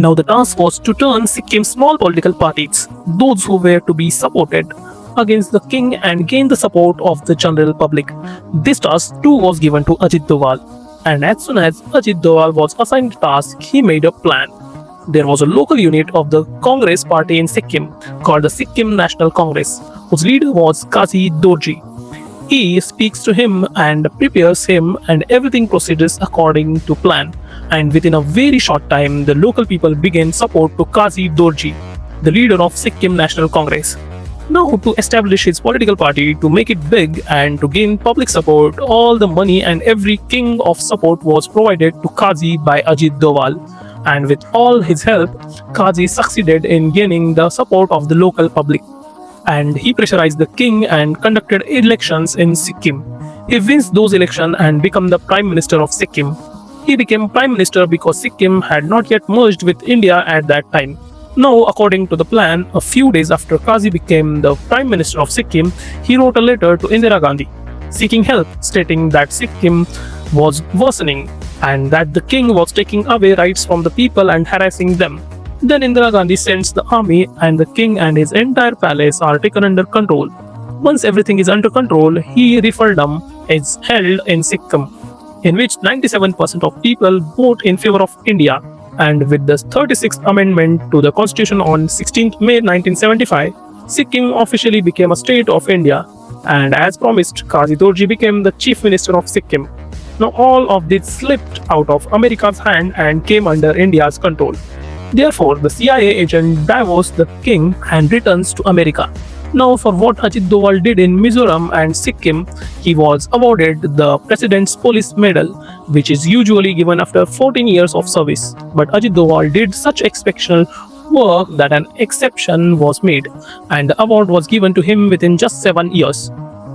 Now the task was to turn Sikkim's small political parties, those who were to be supported, against the king and gain the support of the general public. This task too was given to Ajit Doval, and as soon as Ajit Doval was assigned the task, he made a plan. There was a local unit of the Congress party in Sikkim called the Sikkim National Congress, whose leader was Kazi Dorji. He speaks to him and prepares him, and everything proceeds according to plan. And within a very short time, the local people began support to Kazi Dorji, the leader of Sikkim National Congress. Now, to establish his political party, to make it big and to gain public support, all the money and every king of support was provided to Kazi by Ajit Doval. And with all his help, Kazi succeeded in gaining the support of the local public. And he pressurized the king and conducted elections in Sikkim. He wins those elections and becomes the Prime Minister of Sikkim. He became Prime Minister because Sikkim had not yet merged with India at that time. Now, according to the plan, a few days after Kazi became the Prime Minister of Sikkim, he wrote a letter to Indira Gandhi, seeking help, stating that Sikkim was worsening and that the king was taking away rights from the people and harassing them. Then Indira Gandhi sends the army, and the king and his entire palace are taken under control. Once everything is under control, he referendum is held in Sikkim, in which 97% of people vote in favor of India. And with the 36th Amendment to the Constitution on 16th May 1975, Sikkim officially became a state of India. And as promised, Kazi Dorji became the Chief Minister of Sikkim. Now all of this slipped out of America's hand and came under India's control. Therefore, the CIA agent divorced the king and returns to America. Now, for what Ajit Doval did in Mizoram and Sikkim, he was awarded the President's Police Medal, which is usually given after 14 years of service. But Ajit Doval did such exceptional work that an exception was made, and the award was given to him within just 7 years.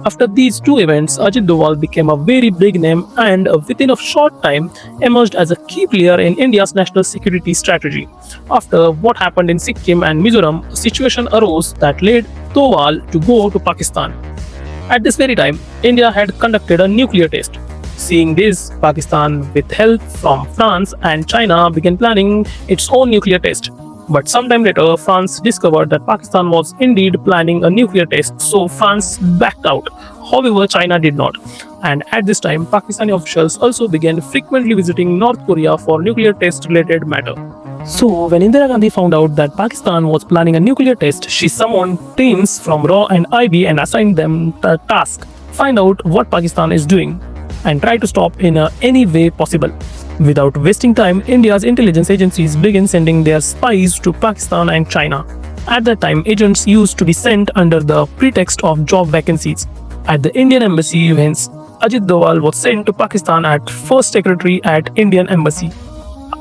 After these two events, Ajit Doval became a very big name and within a short time emerged as a key player in India's national security strategy. After what happened in Sikkim and Mizoram, a situation arose that led Doval to go to Pakistan. At this very time, India had conducted a nuclear test. Seeing this, Pakistan, with help from France and China, began planning its own nuclear test. But sometime later, France discovered that Pakistan was indeed planning a nuclear test, so France backed out. However, China did not. And at this time, Pakistani officials also began frequently visiting North Korea for nuclear test-related matter. So, when Indira Gandhi found out that Pakistan was planning a nuclear test, she summoned teams from RAW and IB and assigned them the task: find out what Pakistan is doing and try to stop in any way possible. Without wasting time, India's intelligence agencies began sending their spies to Pakistan and China. At that time, agents used to be sent under the pretext of job vacancies. At the Indian embassy, hence, Ajit Doval was sent to Pakistan as first secretary at Indian embassy.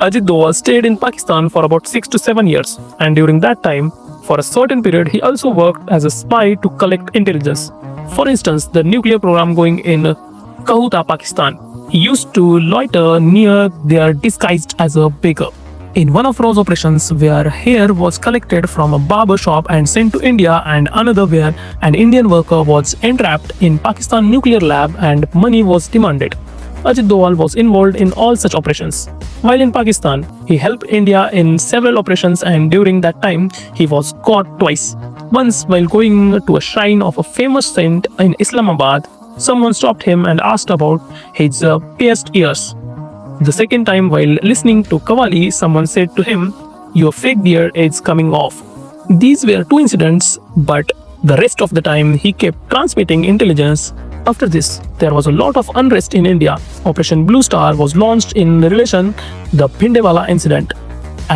Ajit Doval stayed in Pakistan for about 6 to 7 years, and during that time, for a certain period, he also worked as a spy to collect intelligence. For instance, the nuclear program going in Kahuta, Pakistan. He used to loiter near there disguised as a baker. In one of Raw's operations, where hair was collected from a barber shop and sent to India, and another where an Indian worker was entrapped in Pakistan nuclear lab and money was demanded. Ajit Doval was involved in all such operations. While in Pakistan, he helped India in several operations, and during that time, he was caught twice. Once, while going to a shrine of a famous saint in Islamabad, someone stopped him and asked about his pierced ears. The second time, while listening to Qawwali, someone said to him, "Your fake beard is coming off." These were two incidents, but the rest of the time he kept transmitting intelligence. After this, there was a lot of unrest in India. Operation Blue Star was launched in relation to the Bhindewala incident.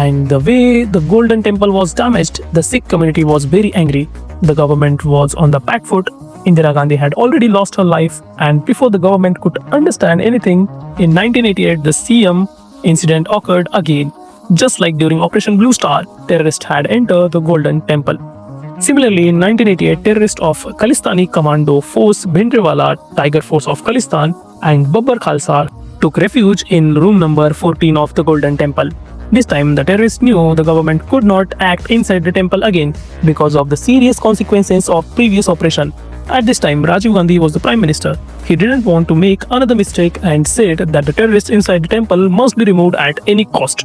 And the way the Golden Temple was damaged, the Sikh community was very angry. The government was on the back foot. Indira Gandhi had already lost her life, and before the government could understand anything, in 1988 the CM incident occurred again. Just like during Operation Blue Star, terrorists had entered the Golden Temple. Similarly, in 1988, terrorists of Khalistani Commando Force Bhindewala, Tiger Force of Khalistan, and Babbar Khalsa took refuge in room number 14 of the Golden Temple. This time, the terrorists knew the government could not act inside the temple again because of the serious consequences of previous operation. At this time, Rajiv Gandhi was the Prime Minister. He didn't want to make another mistake and said that the terrorists inside the temple must be removed at any cost.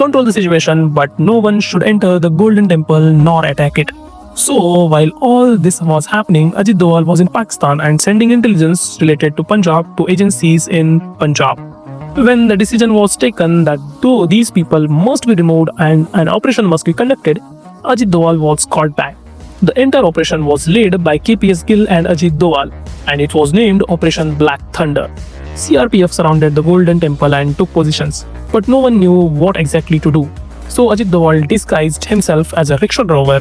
control the situation, but no one should enter the Golden Temple nor attack it. So, while all this was happening, Ajit Doval was in Pakistan and sending intelligence related to Punjab to agencies in Punjab. When the decision was taken that though these people must be removed and an operation must be conducted, Ajit Doval was called back. The entire operation was led by KPS Gill and Ajit Doval, and it was named Operation Black Thunder. CRPF surrounded the Golden Temple and took positions, but no one knew what exactly to do. So Ajit Doval disguised himself as a rickshaw driver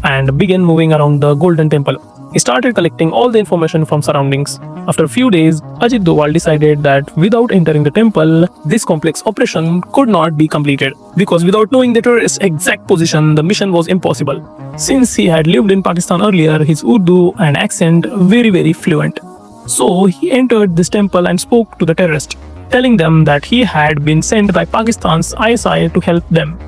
and began moving around the Golden Temple. He started collecting all the information from surroundings. After a few days, Ajit Doval decided that without entering the temple, this complex operation could not be completed, because without knowing the terrorist's exact position, the mission was impossible. Since he had lived in Pakistan earlier, his Urdu and accent very fluent. So he entered this temple and spoke to the terrorists, telling them that he had been sent by Pakistan's ISI to help them.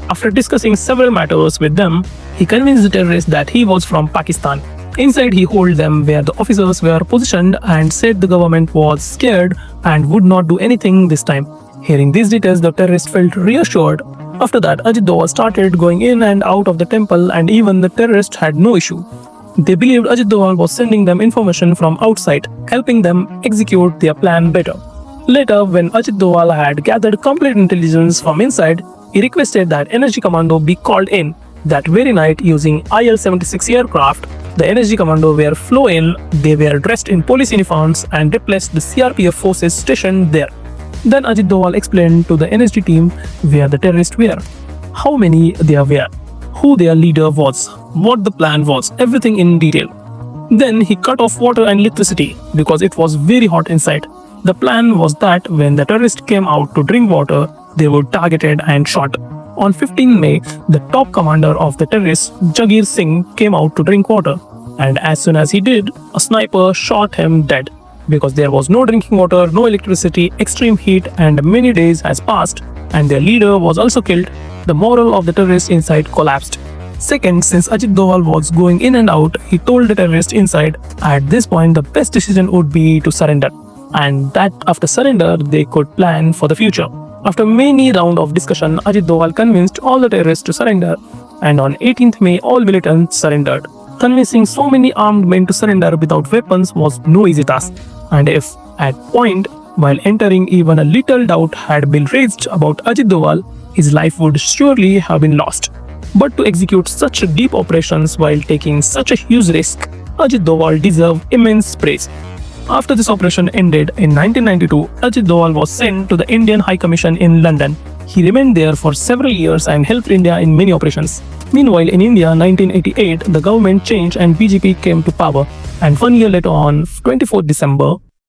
After discussing several matters with them, he convinced the terrorists that he was from Pakistan. Inside, he told them where the officers were positioned and said the government was scared and would not do anything this time. Hearing these details, the terrorists felt reassured. After that, Ajit Doval started going in and out of the temple, and even the terrorists had no issue. They believed Ajit Doval was sending them information from outside, helping them execute their plan better. Later, when Ajit Doval had gathered complete intelligence from inside, he requested that Energy Commando be called in. That very night, using IL-76 aircraft, the Energy Commando were flown in. They were dressed in police uniforms and replaced the CRPF forces stationed there. Then Ajit Doval explained to the energy team where the terrorists were, how many there were, who their leader was, what the plan was, everything in detail. Then he cut off water and electricity because it was very hot inside. The plan was that when the terrorists came out to drink water, they were targeted and shot. On 15 May, the top commander of the terrorists, Jagir Singh, came out to drink water. And as soon as he did, a sniper shot him dead. Because there was no drinking water, no electricity, extreme heat, and many days has passed, and their leader was also killed, the morale of the terrorists inside collapsed. Second, since Ajit Doval was going in and out, he told the terrorists inside at this point the best decision would be to surrender, and that after surrender they could plan for the future. After many rounds of discussion, Ajit Doval convinced all the terrorists to surrender, and on 18th May all militants surrendered. Convincing so many armed men to surrender without weapons was no easy task, and if at point while entering even a little doubt had been raised about Ajit Doval, his life would surely have been lost. But to execute such deep operations while taking such a huge risk, Ajit Doval deserved immense praise. After this operation ended in 1992, Ajit Doval was sent to the Indian High Commission in London. He remained there for several years and helped India in many operations. Meanwhile, in India, 1988, the government changed and BJP came to power. And 1 year later, on 24 December